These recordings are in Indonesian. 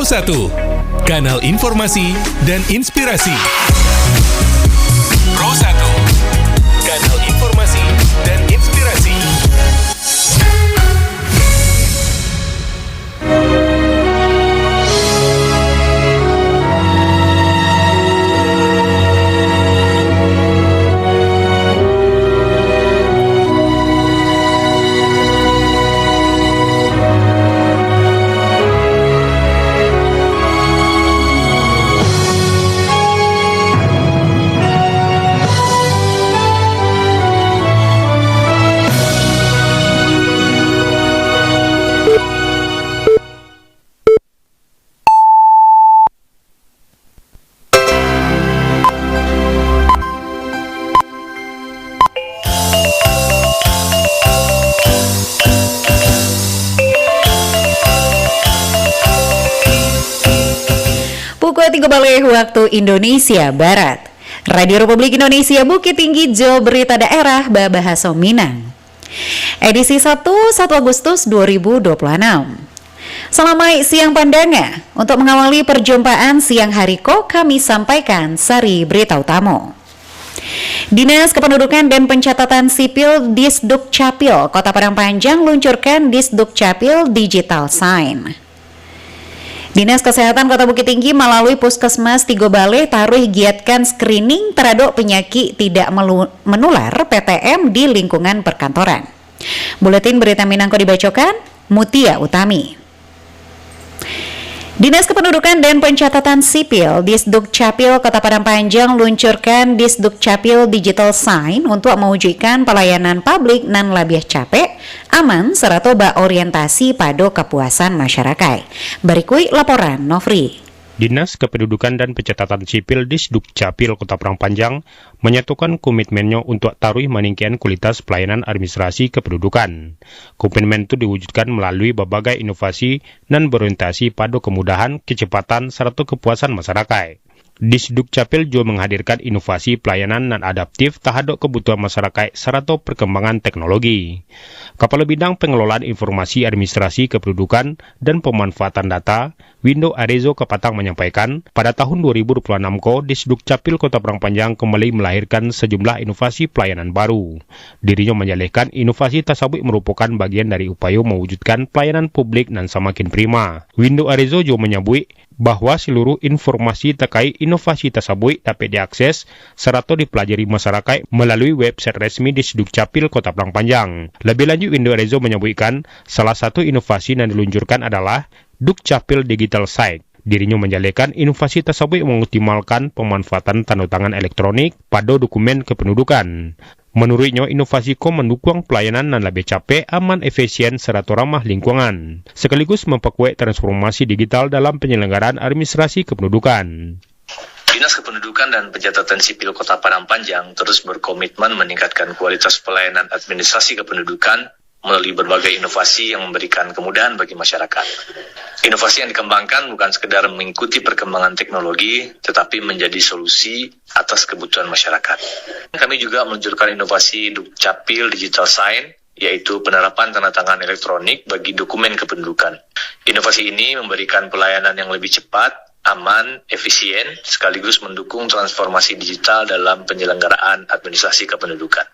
Pro1, kanal informasi dan inspirasi. Pro1, kanal informasi dan inspirasi. Pukul 3 balik waktu Indonesia Barat. Radio Republik Indonesia Bukit Tinggi Jo Berita Daerah Babahaso Minang. Edisi 1 Agustus 2026. Selamat siang Pandanga. Untuk mengawali perjumpaan siang hari kami sampaikan sari berita utama. Dinas Kependudukan dan Pencatatan Sipil Disduk Capil Kota Padang Panjang luncurkan Disduk Capil Digital Sign. Dinas Kesehatan Kota Bukit Tinggi melalui Puskesmas Tigo Bale taruh giatkan screening terhadap penyakit tidak menular PTM di lingkungan perkantoran. Buletin Berita Minangko dibacakan Mutia Utami. Dinas Kependudukan dan Pencatatan Sipil Disduk Capil Kota Padang Panjang luncurkan Disduk Capil Digital Sign untuk mewujudkan pelayanan publik nan lebih capek, aman, serta berorientasi pada kepuasan masyarakat. Berikut laporan Nofri. Dinas Kependudukan dan Pencatatan Sipil Disduk Capil Kota Padang Panjang menyatukan komitmennya untuk taruh meningkatkan kualitas pelayanan administrasi kependudukan. Komitmen itu diwujudkan melalui berbagai inovasi dan berorientasi pada kemudahan, kecepatan, serta kepuasan masyarakat. Disduk Capil juga menghadirkan inovasi pelayanan dan adaptif terhadap kebutuhan masyarakat serta perkembangan teknologi. Kepala Bidang Pengelolaan Informasi Administrasi Kependudukan dan Pemanfaatan Data, Windo Arezo Kapatang menyampaikan, pada tahun 2026 Disduk Capil Kota Padang Panjang kembali melahirkan sejumlah inovasi pelayanan baru. Dirinya menjelaskan inovasi tersebut merupakan bagian dari upaya mewujudkan pelayanan publik dan semakin prima. Windo Arezo juga menyebut bahwa seluruh informasi terkait inovasi tersebut dapat diakses serta dipelajari masyarakat melalui website resmi Disduk Capil Kota Padang Panjang. Lebih lanjut, Windo Arezo menyebutkan salah satu inovasi yang diluncurkan adalah Duk Capil Digital Site. Dirinya menjelaskan inovasi tersebut mengoptimalkan pemanfaatan tanda tangan elektronik pada dokumen kependudukan. Menurutnya, inovasi mendukung pelayanan yang lebih capek, aman, efisien, serta ramah lingkungan, sekaligus memperkuat transformasi digital dalam penyelenggaraan administrasi kependudukan. Dinas Kependudukan dan Pencatatan Sipil Kota Padang Panjang terus berkomitmen meningkatkan kualitas pelayanan administrasi kependudukan melalui berbagai inovasi yang memberikan kemudahan bagi masyarakat. Inovasi yang dikembangkan bukan sekedar mengikuti perkembangan teknologi, tetapi menjadi solusi atas kebutuhan masyarakat. Kami juga meluncurkan inovasi Duk Capil Digital Sign, yaitu penerapan tanda tangan elektronik bagi dokumen kependudukan. Inovasi ini memberikan pelayanan yang lebih cepat, aman, efisien, sekaligus mendukung transformasi digital dalam penyelenggaraan administrasi kependudukan.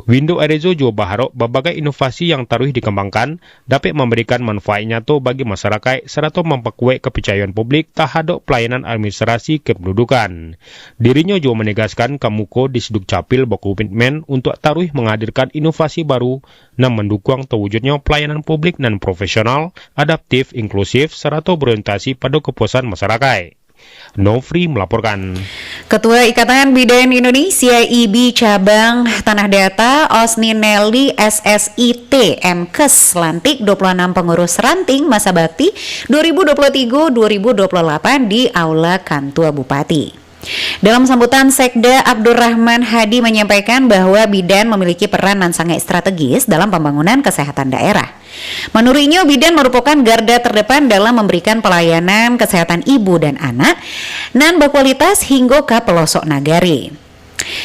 Windo Arezo juga berharap berbagai inovasi yang terus dikembangkan dapat memberikan manfaat nyata bagi masyarakat serta memperkuat kepercayaan publik terhadap pelayanan administrasi kependudukan. Dirinya juga menegaskan Kamuko Disduk Capil berkomitmen untuk terus menghadirkan inovasi baru dan mendukung terwujudnya pelayanan publik dan profesional, adaptif, inklusif, serta berorientasi pada kepuasan masyarakat. Nofri melaporkan. Ketua Ikatan Bidan Indonesia IBI Cabang Tanah Data Osni Nelly SSIT MKes lantik 26 pengurus ranting masa bakti 2023-2028 di Aula Kantua Bupati. Dalam sambutan, Sekda Abdurrahman Hadi menyampaikan bahwa bidan memiliki peran yang sangat strategis dalam pembangunan kesehatan daerah. Menurutnya, bidan merupakan garda terdepan dalam memberikan pelayanan kesehatan ibu dan anak dan berkualitas hingga ke pelosok nagari.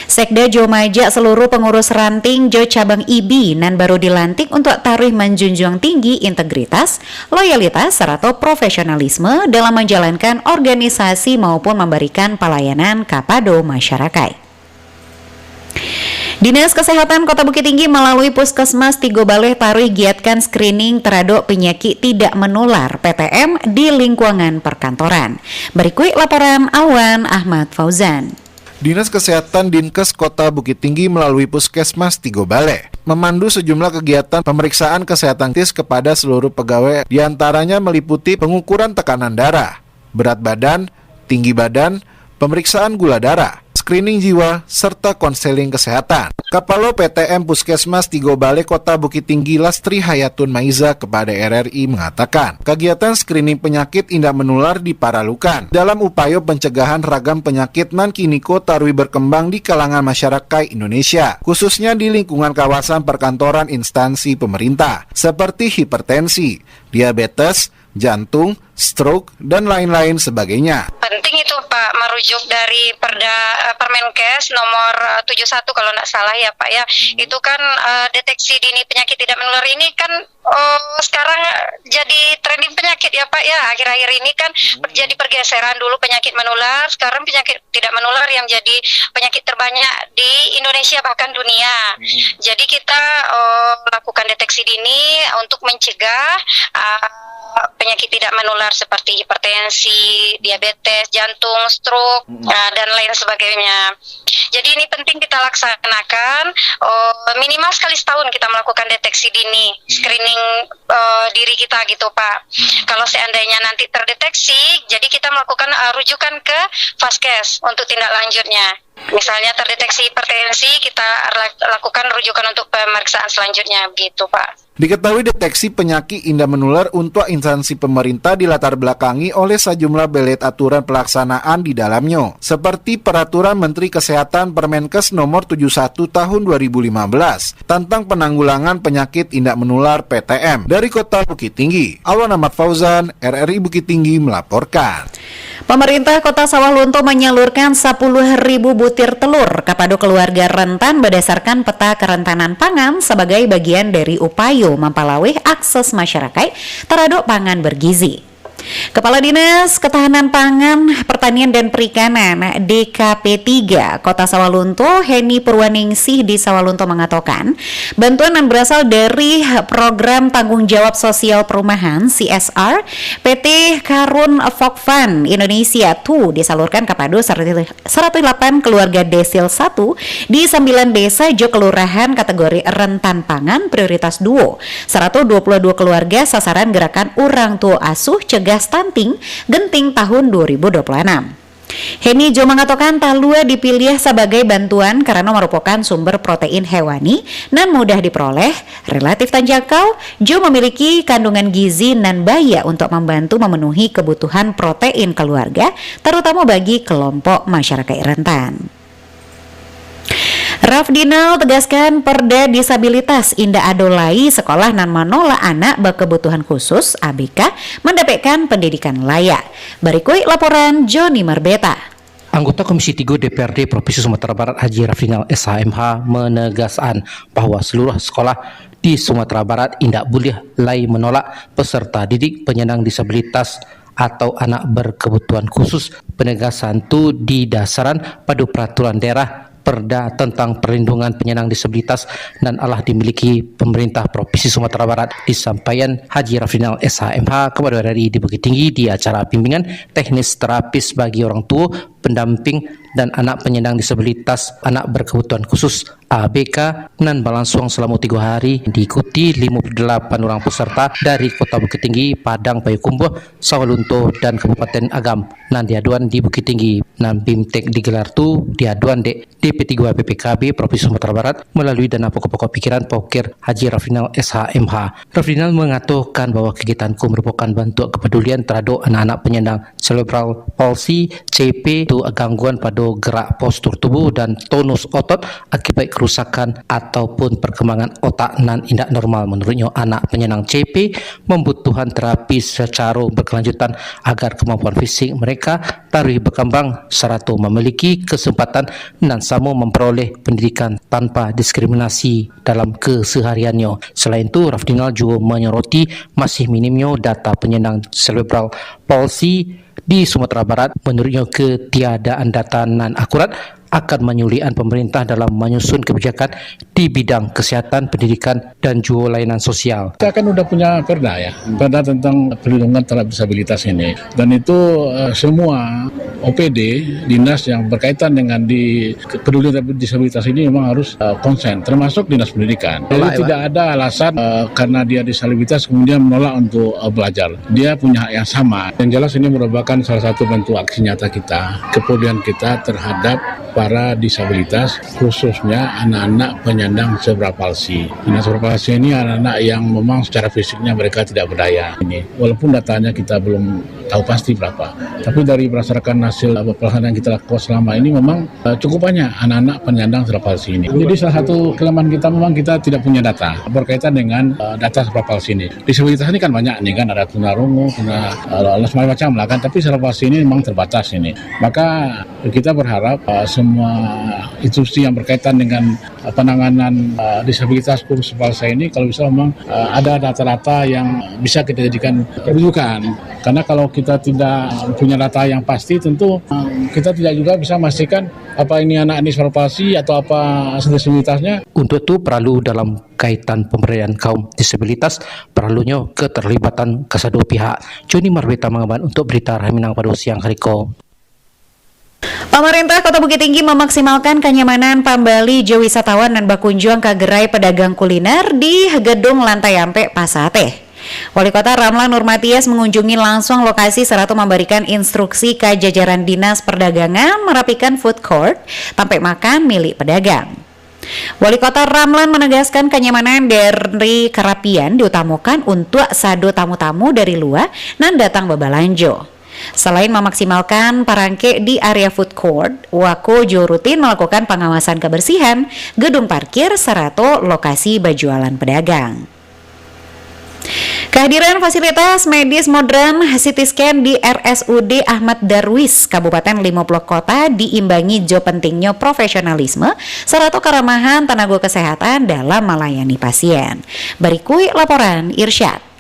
Sekda Jo majak seluruh pengurus ranting Jo cabang IBI nan baru dilantik untuk taruh menjunjung tinggi integritas, loyalitas, serta profesionalisme dalam menjalankan organisasi maupun memberikan pelayanan kepada masyarakat. Dinas Kesehatan Kota Bukit Tinggi melalui Puskesmas Tigo Baleh taruh giatkan screening terhadap penyakit tidak menular PTM di lingkungan perkantoran. Berikut laporan Awan Ahmad Fauzan. Dinas Kesehatan Dinkes Kota Bukit Tinggi melalui Puskesmas Tigo Baleh memandu sejumlah kegiatan pemeriksaan kesehatan gratis kepada seluruh pegawai, diantaranya meliputi pengukuran tekanan darah, berat badan, tinggi badan, pemeriksaan gula darah, screening jiwa, serta konseling kesehatan. Kapalo PTM Puskesmas Tigo Baleh Kota Bukit Tinggi Lastri Hayatun Maiza kepada RRI mengatakan, kegiatan screening penyakit tidak menular diparalukan dalam upaya pencegahan ragam penyakit nan kiniko tarui berkembang di kalangan masyarakat Indonesia, khususnya di lingkungan kawasan perkantoran instansi pemerintah, seperti hipertensi, diabetes, jantung, stroke, dan lain-lain sebagainya. Penting itu Pak, merujuk dari Permenkes nomor 71 kalau tidak salah ya Pak ya. Itu kan deteksi dini penyakit tidak menular ini kan sekarang jadi trending penyakit ya Pak ya. Akhir-akhir ini kan terjadi pergeseran, dulu penyakit menular, sekarang penyakit tidak menular yang jadi penyakit terbanyak di Indonesia bahkan dunia. Jadi kita lakukan deteksi dini untuk mencegah penyakit tidak menular seperti hipertensi, diabetes, jantung, stroke, dan lain sebagainya. Jadi ini penting kita laksanakan, minimal sekali setahun kita melakukan deteksi dini, screening diri kita gitu Pak. Kalau seandainya nanti terdeteksi, jadi kita melakukan rujukan ke Vaskes untuk tindak lanjutnya. Misalnya terdeteksi hipertensi, kita lakukan rujukan untuk pemeriksaan selanjutnya begitu Pak. Diketahui deteksi penyakit tidak menular untuk instansi pemerintah dilatar belakangi oleh sejumlah belet aturan pelaksanaan di dalamnya, seperti Peraturan Menteri Kesehatan Permenkes nomor 71 tahun 2015 tentang penanggulangan penyakit tidak menular PTM. Dari Kota Bukit Tinggi, Awan Ahmad Fauzan, RRI Bukit Tinggi melaporkan. Pemerintah Kota Sawalunto menyalurkan 10.000 butir telur kepada keluarga rentan berdasarkan peta kerentanan pangan sebagai bagian dari upaya mempalawih akses masyarakat terhadap pangan bergizi. Kepala Dinas Ketahanan Pangan, Pertanian dan Perikanan DKP 3 Kota Sawalunto, Heni Purwaningsih di Sawalunto mengatakan, bantuan yang berasal dari Program Tanggung Jawab Sosial Perumahan CSR PT Karun Fokfan Indonesia 2 disalurkan kepada 108 keluarga desil 1 di 9 desa Jo Kelurahan kategori rentan pangan prioritas 2, 122 keluarga sasaran gerakan Urang Tua Asuh Cegah Stunting Genting tahun 2026. Heni Jo mengatakan talua dipilih sebagai bantuan karena merupakan sumber protein hewani dan mudah diperoleh, relatif terjangkau. Jo memiliki kandungan gizi nan baya untuk membantu memenuhi kebutuhan protein keluarga, terutama bagi kelompok masyarakat rentan. Rafdinal tegaskan perda disabilitas indah adolai sekolah nan manola anak berkebutuhan khusus ABK mendapatkan pendidikan layak. Berikut laporan Joni Marbeta. Anggota Komisi 3 DPRD Provinsi Sumatera Barat Haji Rafdinal SHMH menegaskan bahwa seluruh sekolah di Sumatera Barat tidak boleh lagi menolak peserta didik penyandang disabilitas atau anak berkebutuhan khusus. Penegasan itu didasarkan pada peraturan daerah Perda tentang perlindungan penyandang disabilitas dan telah dimiliki pemerintah Provinsi Sumatera Barat. Disampaikan Haji Rafdinal SHMH kepada RRI di Bukit Tinggi di acara bimbingan teknis terapis bagi orang tua, pendamping dan anak penyandang disabilitas anak berkebutuhan khusus ABK dan berlangsung selama 3 hari, diikuti 58 orang peserta dari Kota Bukit Tinggi, Padang, Payakumbuh, Sawalunto dan Kabupaten Agam. Nan diaduan di Bukit Tinggi. Nan BIMTEK digelar tu diaduan di DP3 PPKB Provinsi Sumatera Barat melalui dana pokok-pokok pikiran Pokir Haji Rafdinal SHMH. Rafdinal mengatakan bahwa kegiatanku merupakan bentuk kepedulian terhadap anak-anak penyandang cerebral palsy CP itu gangguan pada gerak postur tubuh dan tonus otot akibat kerusakan ataupun perkembangan otak nan tidak normal. Menurutnya anak penyandang CP membutuhkan terapi secara berkelanjutan agar kemampuan fisik mereka tarikh berkembang serta memiliki kesempatan dan sama memperoleh pendidikan tanpa diskriminasi dalam kesehariannya. Selain itu, Rafdinal juga menyoroti masih minimnya data penyandang cerebral palsy di Sumatera Barat. Menurutnya, ketiadaan data non akurat akan menyulitkan pemerintah dalam menyusun kebijakan di bidang kesihatan, pendidikan, dan juga layanan sosial. Kita kan udah punya perda ya, perda tentang perlindungan terhadap disabilitas ini. Dan itu semua OPD, dinas yang berkaitan dengan peduli terhadap disabilitas ini memang harus konsen, termasuk dinas pendidikan. Jadi tidak ada alasan karena dia disabilitas kemudian menolak untuk belajar. Dia punya hak yang sama. Yang jelas ini merupakan salah satu bentuk aksi nyata kita, kepedulian kita terhadap para disabilitas, khususnya anak-anak penyandang cerebral palsy. Cerebral palsy ini anak-anak yang memang secara fisiknya mereka tidak berdaya. Ini walaupun datanya kita belum tahu pasti berapa, tapi dari berdasarkan hasil pelaksanaan yang kita lakukan selama ini memang cukup banyak anak-anak penyandang cerebral palsy ini. Jadi salah satu kelemahan kita memang kita tidak punya data berkaitan dengan data cerebral palsy ini. Disabilitas ini kan banyak nih kan, ada tunarungu, macam-macam lah kan, tapi cerebral palsy ini memang terbatas ini. Maka kita berharap semua institusi yang berkaitan dengan penanganan disabilitas khusus palsy ini kalau bisa memang ada data-data yang bisa kita jadikan rujukan. Karena kalau kita tidak punya data yang pasti, tentu kita tidak juga bisa memastikan apa ini anak ini cerebral palsy atau apa disabilitasnya. Untuk itu perlu dalam kaitan pemberdayaan kaum disabilitas perlunya keterlibatan kedua pihak. Joni Marbeta mengabarkan untuk berita Raminang pada siang hari ko. Pemerintah Kota Bukit Tinggi memaksimalkan kenyamanan pambali jo wisatawan dan bakunjung ke gerai pedagang kuliner di gedung lantai ampe Pasate. Wali Kota Ramlan Nurmatias mengunjungi langsung lokasi serta memberikan instruksi ke jajaran Dinas Perdagangan merapikan food court tempat makan milik pedagang. Wali Kota Ramlan menegaskan kenyamanan dari kerapian diutamakan untuk sado tamu-tamu dari luar dan datang bebalanjo. Selain memaksimalkan parangke di area food court, Wako jo rutin melakukan pengawasan kebersihan gedung parkir serta lokasi berjualan pedagang. Kehadiran fasilitas medis modern CT scan di RSUD Ahmad Darwis Kabupaten 50 Kota diimbangi jo pentingnya profesionalisme serta keramahan tenaga kesehatan dalam melayani pasien. Berikut laporan Irsyad.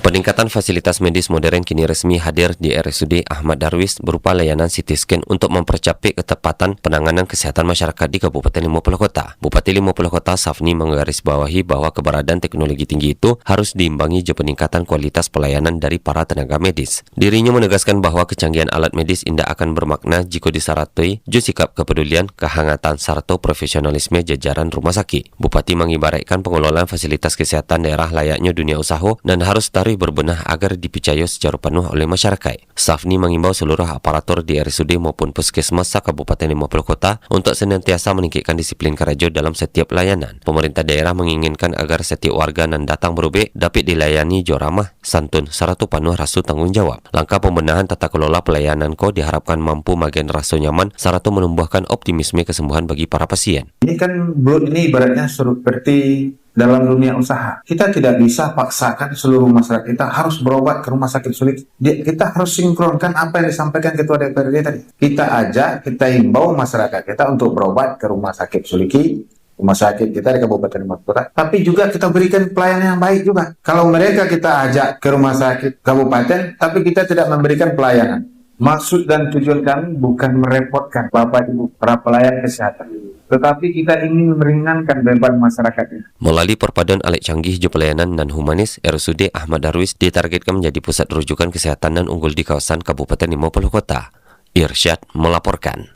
Peningkatan fasilitas medis modern kini resmi hadir di RSUD Ahmad Darwis berupa layanan CT scan untuk mempercapai ketepatan penanganan kesehatan masyarakat di Kabupaten 50 Kota. Bupati 50 Kota Safni menggarisbawahi bahwa keberadaan teknologi tinggi itu harus diimbangi juga peningkatan kualitas pelayanan dari para tenaga medis. Dirinya menegaskan bahwa kecanggihan alat medis indah akan bermakna jika disaratui jo sikap kepedulian, kehangatan serta profesionalisme jajaran rumah sakit. Bupati mengibaratkan pengelolaan fasilitas kesehatan daerah layaknya dunia usaha dan harus berbenah agar dipercaya secara penuh oleh masyarakat. Safni mengimbau seluruh aparatur di RSUD maupun puskesmas Kabupaten 50 Kota untuk senantiasa meningkatkan disiplin kerja dalam setiap layanan. Pemerintah daerah menginginkan agar setiap warga yang datang berubah dapat dilayani jo ramah, santun, serta penuh rasa tanggung jawab. Langkah pembenahan tata kelola pelayanan diharapkan mampu magen rasa nyaman serta menumbuhkan optimisme kesembuhan bagi para pasien. Ini kan ini ibaratnya seperti dalam dunia usaha. Kita tidak bisa paksakan seluruh masyarakat kita harus berobat ke rumah sakit sulit. Kita harus sinkronkan apa yang disampaikan Ketua DPRD tadi. Kita ajak, kita himbau masyarakat kita untuk berobat ke rumah sakit Suliki, rumah sakit kita di Kabupaten 50 Kota. Tapi juga kita berikan pelayanan yang baik juga. Kalau mereka kita ajak ke rumah sakit kabupaten, tapi kita tidak memberikan pelayanan. Maksud dan tujuan kami bukan merepotkan Bapak Ibu para pelayan kesehatan, tetapi kita ingin meringankan beban masyarakat. Melalui perpaduan alat canggih jo pelayanan dan humanis, RSUD Ahmad Darwis ditargetkan menjadi pusat rujukan kesehatan dan unggul di kawasan Kabupaten 50 Kota. Irsyad melaporkan.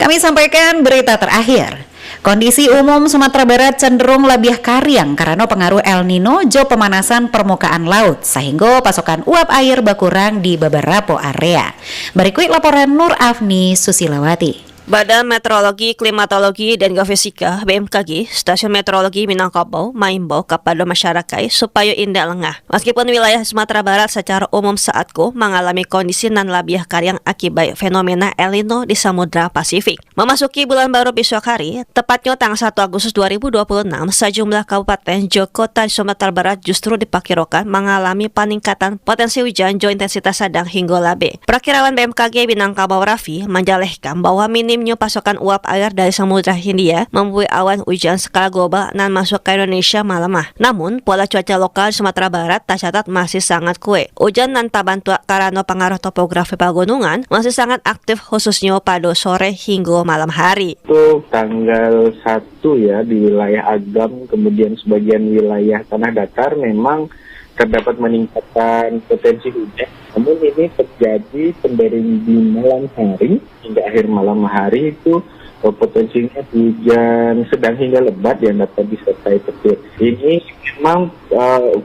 Kami sampaikan berita terakhir. Kondisi umum Sumatera Barat cenderung lebih kariang karena pengaruh El Nino jo pemanasan permukaan laut sehingga pasokan uap air berkurang di beberapa area. Berikut laporan Nur Afni Susilawati. Badan Meteorologi, Klimatologi, dan Geofisika (BMKG), Stasiun Meteorologi Minangkabau mengimbau kepada masyarakat supaya indah lengah. Meskipun wilayah Sumatera Barat secara umum saat itu mengalami kondisi nan labiah karyang akibat fenomena El Nino di Samudra Pasifik. Memasuki bulan baru besok hari, tepatnya tanggal 1 Agustus 2026, sejumlah kabupaten Kota di Sumatera Barat justru diperkirakan mengalami peningkatan potensi hujan jo intensitas sedang hingga labe. Perakirawan BMKG Minangkabau Raffi menjelaskan bahwa minimnya pasokan uap air dari Samudra Hindia membuat awan hujan skala global nan masuk ke Indonesia melemah. Namun, pola cuaca lokal di Sumatera Barat tercatat masih sangat kuat. Hujan nan tabantu karena pengaruh topografi pegunungan masih sangat aktif khususnya pada sore hingga malam hari. Untuk tanggal 1 ya di wilayah Agam, kemudian sebagian wilayah tanah datar memang terdapat meningkatkan potensi hujan. Namun ini terjadi cenderung di malam hari hingga akhir malam hari itu potensinya hujan sedang hingga lebat yang dapat disertai petir. Ini memang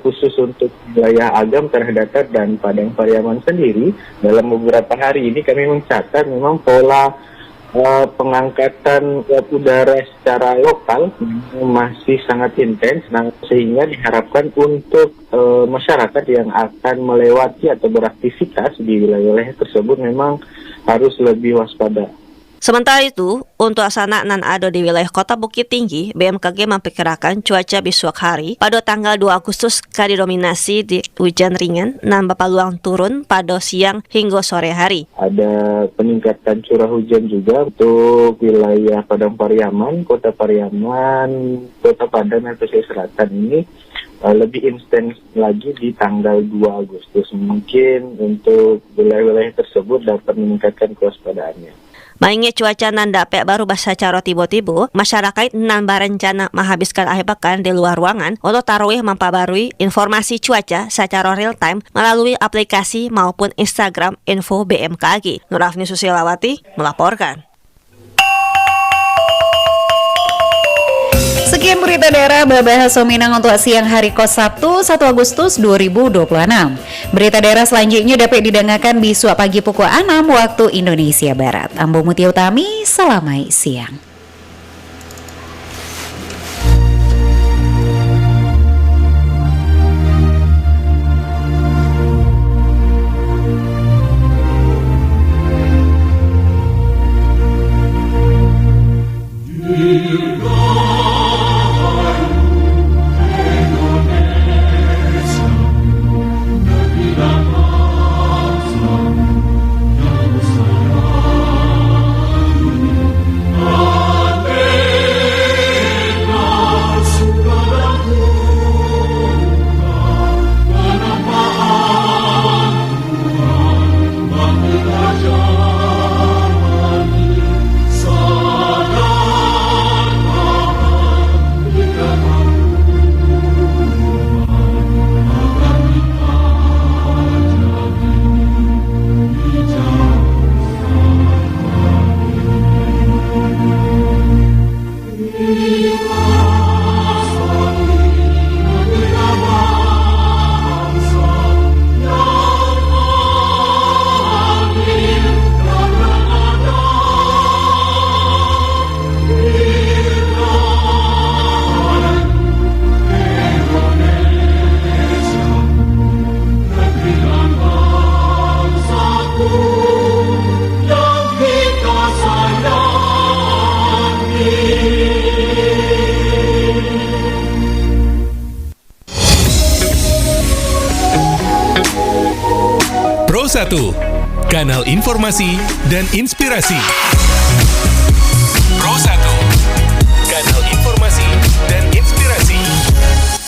khusus untuk wilayah Agam, Tanah Datar, dan Padang Pariaman sendiri. Dalam beberapa hari ini kami mencatat memang pola pengangkatan udara secara lokal masih sangat intens, sehingga diharapkan untuk masyarakat yang akan melewati atau beraktivitas di wilayah tersebut memang harus lebih waspada. Sementara itu, untuk asana nan ada di wilayah Kota Bukit Tinggi, BMKG memperkirakan cuaca besok hari pada tanggal 2 Agustus didominasi di hujan ringan nan berpeluang turun pada siang hingga sore hari. Ada peningkatan curah hujan juga untuk wilayah Padang Pariaman, Kota Pariaman, Kota Padang dan Pesisir Selatan ini lebih intens lagi di tanggal 2 Agustus. Mungkin untuk wilayah-wilayah tersebut dapat meningkatkan kewaspadaannya. Mainnya cuaca nan dapat baru bahasa cara tiba-tiba, masyarakat nan berencana menghabiskan akhir pekan di luar ruangan untuk tarawih memperbarui informasi cuaca secara real time melalui aplikasi maupun Instagram info BMKG. Nurafni Susilawati melaporkan. Sekian berita daerah Bahasa Minang untuk siang hari kos Sabtu 1 Agustus 2026. Berita daerah selanjutnya dapat didengarkan besok pagi pukul 6 waktu Indonesia Barat. Ambo Mutia Utami, selamat siang. Pro 1, kanal informasi dan inspirasi.